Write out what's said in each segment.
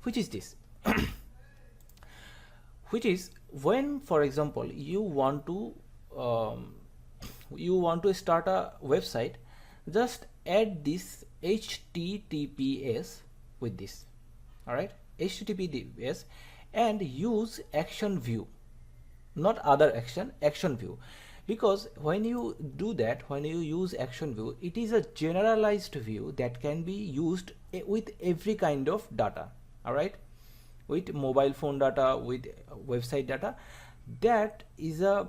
which is this. Which is when, for example, you want to start a website, just add this HTTPS with this. All right, HTTPS, and use action view, not other action view, because when you do that, when you use action view, it is a generalized view that can be used with every kind of data. All right, with mobile phone data, with website data. That is a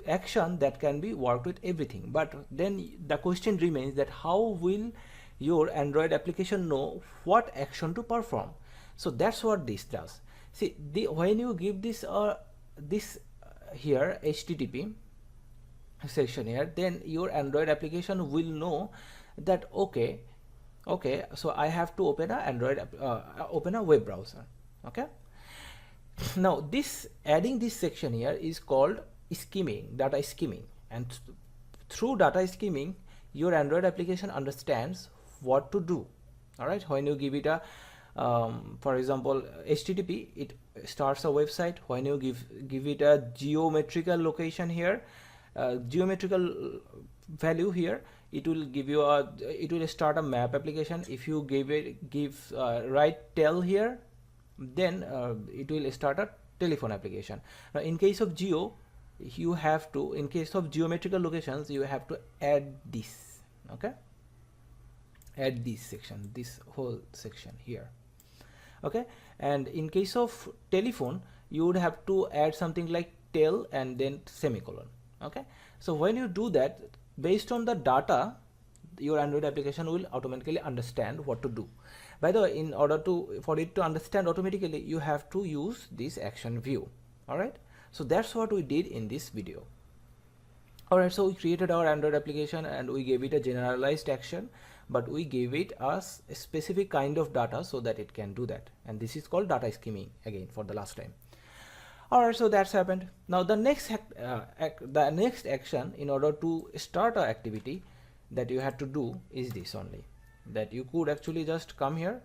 action that can be worked with everything. But then the question remains that how will your Android application know what action to perform? So that's what this does. See, when you give this here HTTP section here, then your Android application will know that okay, so I have to open a web browser. Okay, now this adding this section here is called skimming, data skimming, and through data skimming your Android application understands what to do. All right, when you give it a for example HTTP, it starts a website. When you give it a geometrical location here, geometrical value here, it will give you it will start a map application. If you give right tel here, then it will start a telephone application. Now in case of geo, you have to, in case of geometrical locations, you have to add this. Okay, add this section, this whole section here. Okay, and in case of telephone, you would have to add something like tel and then semicolon. Okay, so when you do that, based on the data, your Android application will automatically understand what to do. By the way, in order for it to understand automatically, you have to use this action view. All right, so that's what we did in this video. All right, so we created our Android application and we gave it a generalized action, but we gave it a specific kind of data so that it can do that, and this is called data skimming, again for the last time. All right, so that's happened. Now the next action in order to start an activity that you had to do is this only, that you could actually just come here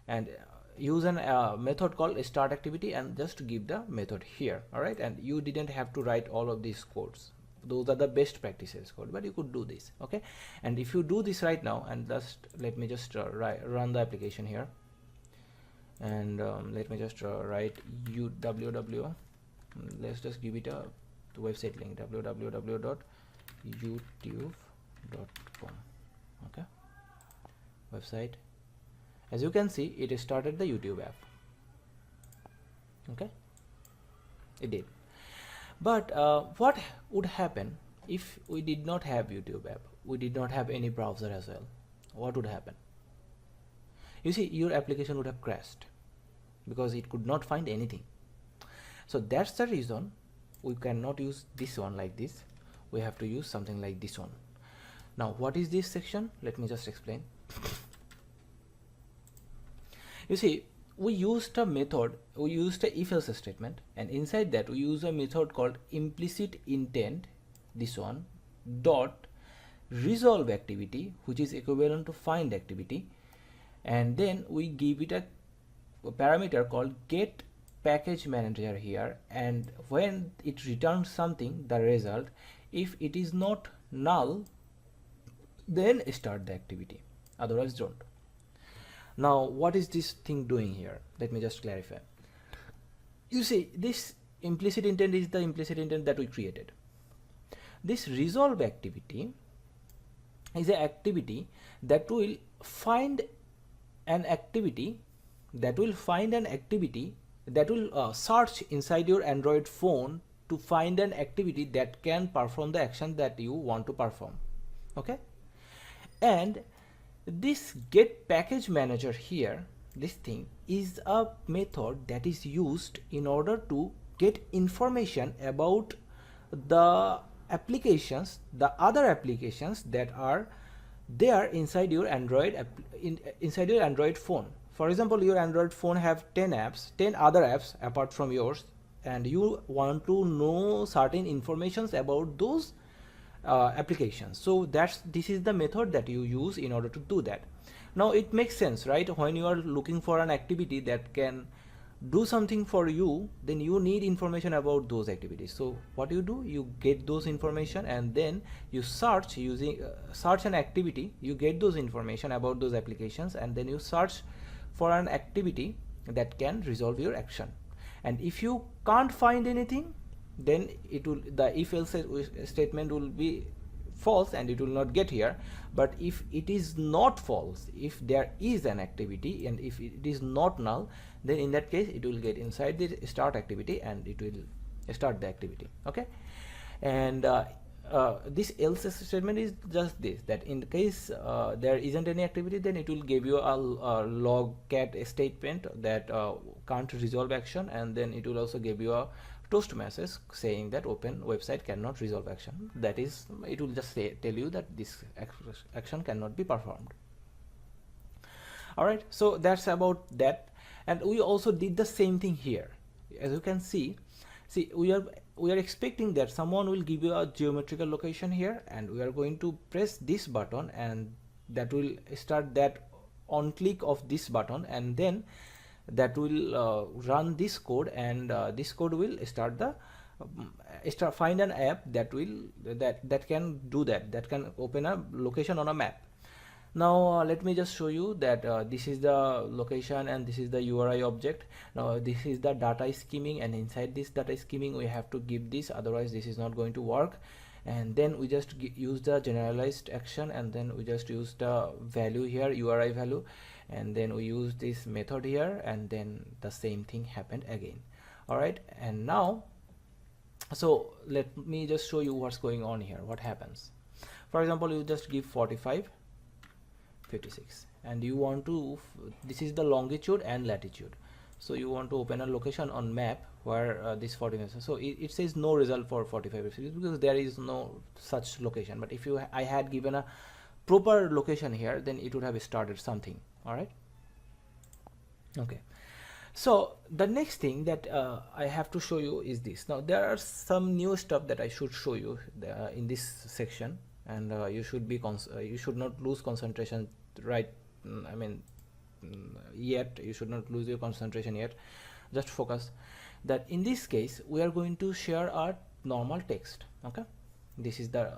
and use an method called start activity and just give the method here. All right, and you didn't have to write all of these codes. Those are the best practices code, but you could do this. Okay, and if you do this right now, and just let me just run the application here, and let me just write www, let's just give it a website link, www.youtube.com. okay, website. As you can see, it started the YouTube app. Okay, it did. But what would happen if we did not have YouTube app, we did not have any browser as well? What would happen? You see, your application would have crashed because it could not find anything. So that's the reason we cannot use this one like this. We have to use something like this one. Now what is this section? Let me just explain. You see, we used a method, we used a if-else statement, and inside that we use a method called implicit intent, this one, dot resolve activity, which is equivalent to find activity, and then we give it a parameter called get package manager here, and when it returns something, the result, if it is not null, then start the activity, otherwise don't. Now what is this thing doing here? Let me just clarify. You see, this implicit intent is the implicit intent that we created. This resolve activity is an activity that will find an activity, that will search inside your Android phone to find an activity that can perform the action that you want to perform. Okay, and this get package manager here, this thing is a method that is used in order to get information about the applications, the other applications that are there inside your Android inside your Android phone. For example, your Android phone have 10 other apps apart from yours, and you want to know certain informations about those applications. So this is the method that you use in order to do that. Now it makes sense, right? When you are looking for an activity that can do something for you, then you need information about those activities. So what you do, you get those information and then you search using search an activity, you get those information about those applications, and then you search for an activity that can resolve your action. And if you can't find anything, then it will, the if else statement will be false and it will not get here. But if it is not false, if there is an activity and if it is not null, then in that case it will get inside the start activity and it will start the activity. Okay, and this else statement is just this, that in the case there isn't any activity, then it will give you a log cat statement that can't resolve action, and then it will also give you a toast message saying that open website cannot resolve action. That is, it will just say, tell you that this action cannot be performed. All right, so that's about that. And we also did the same thing here. As you can see, we are expecting that someone will give you a geometrical location here, and we are going to press this button, and that will start that on click of this button, and then that will run this code, and this code will start the find an app that will that can do that can open a location on a map. Now let me just show you that this is the location and this is the URI object. Now this is the data scheming, and inside this data scheming we have to give this, otherwise this is not going to work. And then we just use the generalized action, and then we just use the value here, URI value, and then we use this method here, and then the same thing happened again. All right, and now, so let me just show you what's going on here, what happens. For example, you just give 45 56 and you want to, this is the longitude and latitude, so you want to open a location on map where this 45, so it says no result for 45 because there is no such location. But if I had given a proper location here, then it would have started something. All right, okay. So the next thing that I have to show you is this. Now there are some new stuff that I should show you in this section, and you should not lose concentration, right? Yet you should not lose your concentration yet. Just focus that in this case we are going to share our normal text. Okay, this is the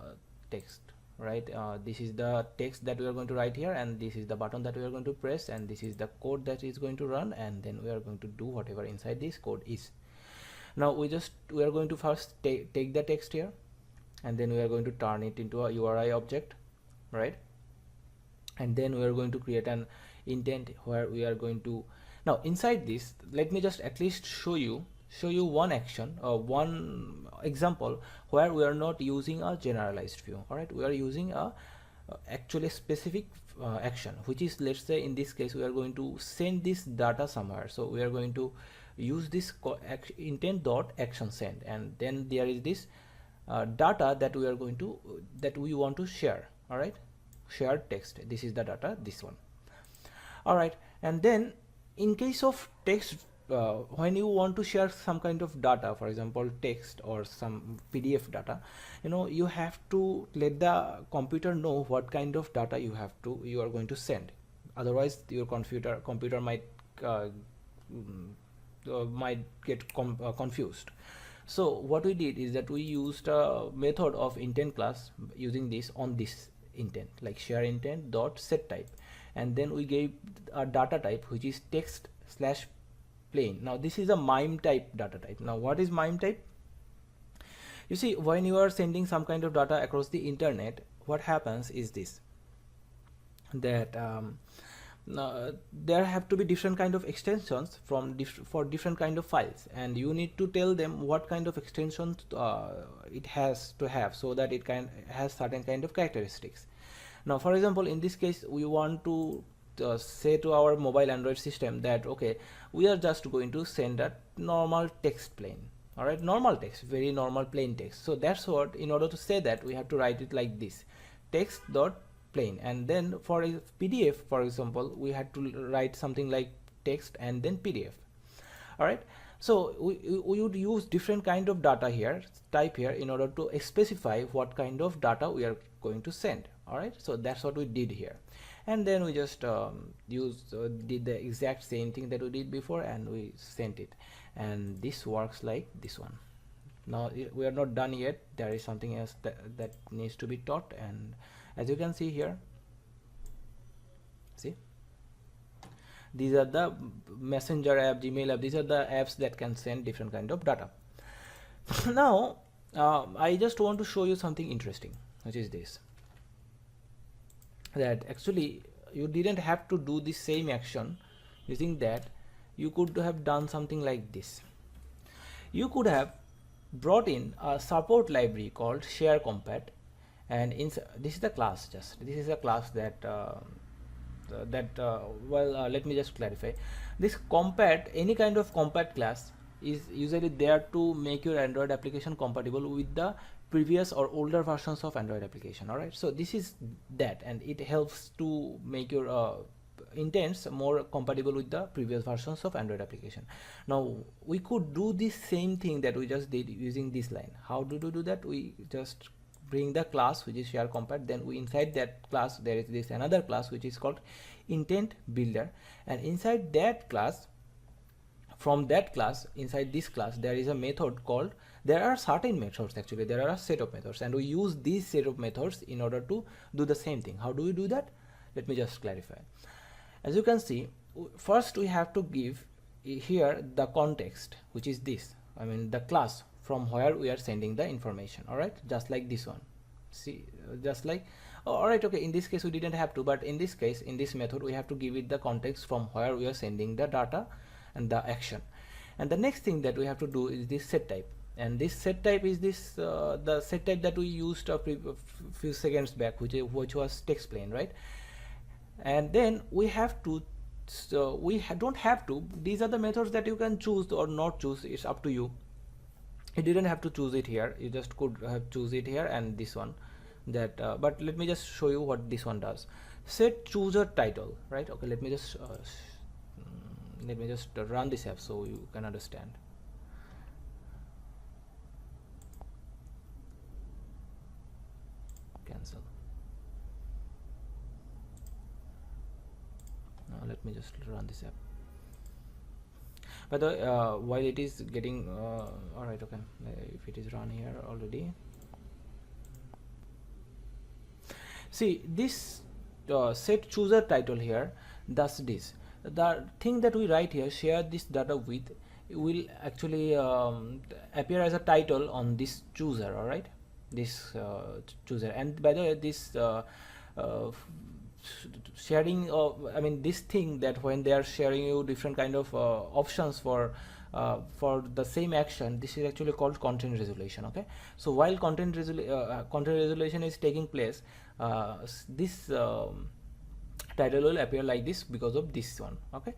text, right? This is the text that we are going to write here, and this is the button that we are going to press, and this is the code that is going to run, and then we are going to do whatever inside this code is. Now we are going to first take the text here, and then we are going to turn it into a URI object, right? And then we are going to create an intent where we are going to, now inside this, let me just at least show you one action or one example where we are not using a generalized view. All right, we are using a actually specific action, which is, let's say in this case we are going to send this data somewhere. So we are going to use this intent dot action send, and then there is this data that we are going to that we want to share. All right, shared text, this is the data, this one. All right, and then in case of text, when you want to share some kind of data, for example text or some PDF data, you have to let the computer know what kind of data you are going to send. Otherwise your computer might get confused. So what we did is that we used a method of intent class using this on this intent, like share intent dot set type, and then we gave a data type which is text slash plain. Now this is a MIME type data type. Now what is MIME type? You see, when you are sending some kind of data across the internet, what happens is this, that there have to be different kind of extensions for different kind of files, and you need to tell them what kind of extensions it has to have, so that it has certain kind of characteristics. Now for example, in this case we want to say to our mobile Android system that okay, we are just going to send a normal text plain. All right, normal text, very normal plain text. So that's what, in order to say that, we have to write it like this, text dot plain, and then for a PDF, for example, we had to write something like text and then PDF. All right, so we would use different kind of data here, type here, in order to specify what kind of data we are going to send. All right, so that's what we did here. and then we just did the exact same thing that we did before, and we sent it, and this works like this one. Now we are not done yet, there is something else that needs to be taught. And as you can see here, see, these are the messenger app, Gmail app, these are the apps that can send different kind of data. Now I just want to show you something interesting, which is this, that actually you didn't have to do the same action using that. You could have done something like this. You could have brought in a support library called share compat, and this is the class, just this is a class that let me just clarify. This compat, any kind of compat class, is usually there to make your Android application compatible with the previous or older versions of Android application. All right, so this is that, and it helps to make your intents more compatible with the previous versions of Android application. Now we could do the same thing that we just did using this line. How do we do that? We just bring the class which is share compat, then we inside that class there is this another class which is called intent builder, and inside that class, from that class, inside this class, there is a method called, there are certain methods, actually there are a set of methods, and we use these set of methods in order to do the same thing. How do we do that? Let me just clarify. As you can see, first we have to give here the context, which is this, I mean the class from where we are sending the information. All right, just like this one. See, just like, all right, okay, in this case we didn't have to, but in this case, in this method, we have to give it the context from where we are sending the data and the action. And the next thing that we have to do is this set type, and this set type is this the set type that we used a few seconds back, which was text plain, right? And then we have to, so we don't have to, these are the methods that you can choose or not choose, it's up to you. You didn't have to choose it here, you just could have choose it here and this one, that but let me just show you what this one does. Set chooser title, right? Okay, let me just run this app so you can understand. Cancel. Now let me just run this app. By the way, while it is getting all right, okay, if it is run here already, see this set chooser title here does this. The thing that we write here, share this data with, will actually appear as a title on this chooser. All right, this chooser. And by the way, this sharing of, I mean this thing, that when they are sharing you different kind of options for the same action, this is actually called content resolution. Okay, so while content resolution is taking place, this title will appear like this because of this one. Okay,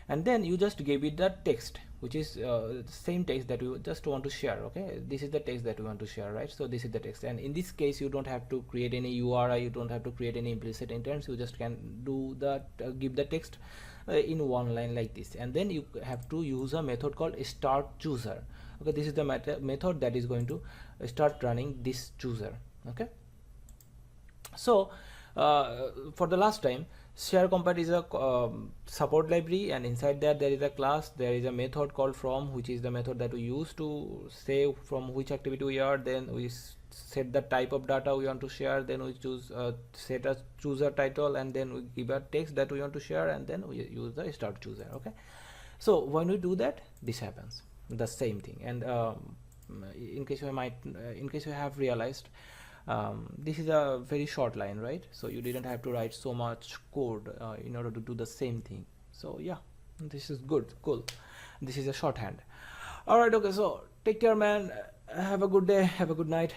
and then you just gave it the text, which is the same text that we just want to share. Okay, this is the text that we want to share, right? So this is the text, and in this case you don't have to create any URI, you don't have to create any implicit intents, you just can do that, give the text in one line like this, and then you have to use a method called start chooser. Okay, this is the method that is going to start running this chooser. Okay, so for the last time, share compat is a support library, and inside that there is a class, there is a method called from, which is the method that we use to say from which activity we are. Then we set the type of data we want to share, then we choose set a chooser title, and then we give a text that we want to share, and then we use the start chooser. Okay, so when we do that, this happens, the same thing. And in case you have realized, this is a very short line, right? So you didn't have to write so much code in order to do the same thing. So yeah, this is good, cool. This is a shorthand. All right, okay, so take care, man. Have a good day, have a good night.